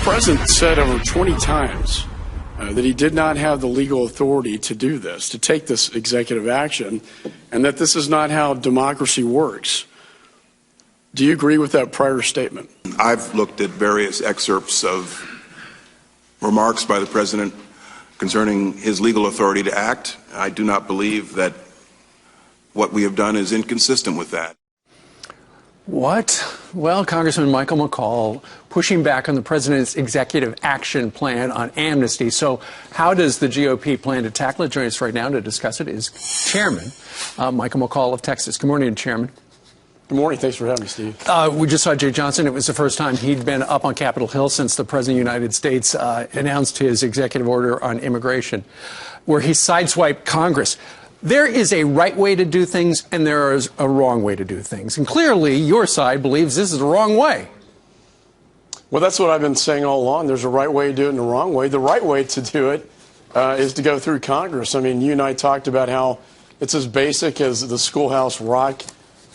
president said over 20 times that he did not have the legal authority to do this, to take this executive action, and that this is not how democracy works. Do you agree with that prior statement? I've looked at various excerpts of remarks by the president concerning his legal authority to act. I do not believe that what we have done is inconsistent with that. What? Well, Congressman Michael McCaul pushing back on the president's executive action plan on amnesty. So how does the GOP plan to tackle it? Joining us right now to discuss it is Chairman Michael McCaul of Texas. Good morning, Chairman. Good morning. Thanks for having me, Steve. We just saw Jay Johnson. It was the first time he'd been up on Capitol Hill since the President of the United States announced his executive order on immigration, where he sideswiped Congress. There is a right way to do things, and there is a wrong way to do things. And clearly, your side believes this is the wrong way. Well, that's what I've been saying all along. There's a right way to do it and a wrong way. The right way to do it is to go through Congress. I mean, you and I talked about how it's as basic as the Schoolhouse Rock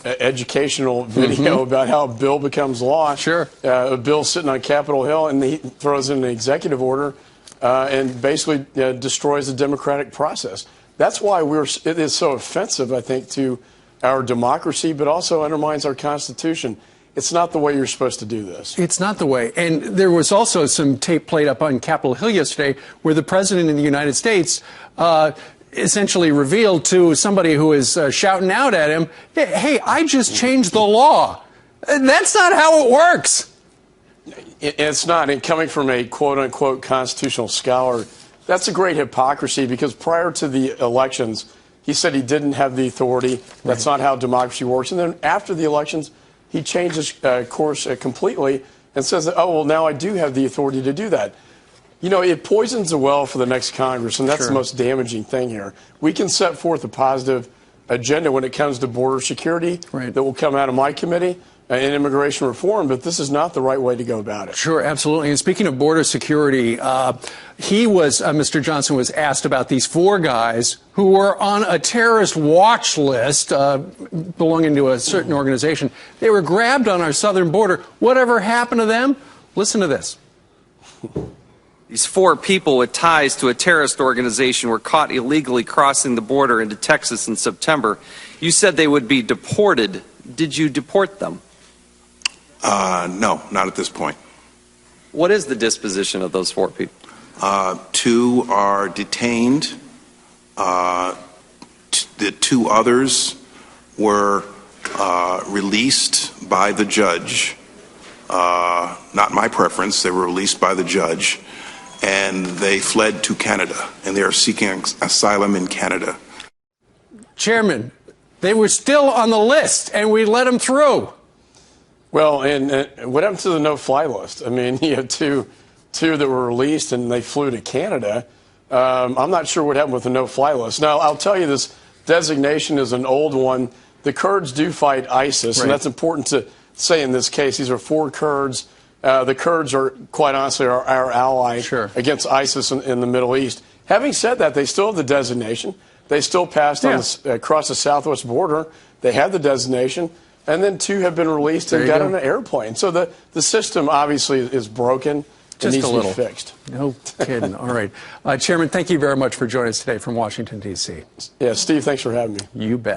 educational video about how a bill becomes law. Sure. A bill sitting on Capitol Hill, and he throws in an executive order and basically destroys the democratic process. That's why it is so offensive, I think, to our democracy, but also undermines our Constitution. It's not the way you're supposed to do this. It's not the way. And there was also some tape played up on Capitol Hill yesterday where the President of the United States essentially revealed to somebody who is shouting out at him, hey, I just changed the law. That's not how it works. It's not. And coming from a quote-unquote constitutional scholar, that's a great hypocrisy, because prior to the elections, he said he didn't have the authority. That's not how democracy works. And then after the elections, he changed his course completely and says, oh, well, now I do have the authority to do that. You know, it poisons the well for the next Congress, and that's the most damaging thing here. We can set forth a positive agenda when it comes to border security that will come out of my committee and immigration reform, but this is not the right way to go about it. Sure, absolutely. And speaking of border security, Mr. Johnson was asked about these 4 guys who were on a terrorist watch list belonging to a certain organization. They were grabbed on our southern border. Whatever happened to them? Listen to this. These 4 people with ties to a terrorist organization were caught illegally crossing the border into Texas in September. You said they would be deported. Did you deport them? No, not at this point. What is the disposition of those 4 people? 2 are detained. The 2 others were released by the judge. Not my preference. They were released by the judge, and they fled to Canada, and they are seeking asylum in Canada. Chairman, they were still on the list, and we let them through. Well, and what happened to the no-fly list? I mean, you had two that were released, and they flew to Canada. I'm not sure what happened with the no-fly list. Now, I'll tell you, this designation is an old one. The Kurds do fight ISIS, and that's important to say in this case. These are 4 Kurds. The Kurds are, quite honestly, our ally against ISIS in the Middle East. Having said that, they still have the designation. They still passed across the southwest border. They had the designation. And then 2 have been released and got on an airplane. So the system obviously is broken. It needs to be fixed. No kidding. All right. Chairman, thank you very much for joining us today from Washington, D.C. Yeah, Steve, thanks for having me. You bet.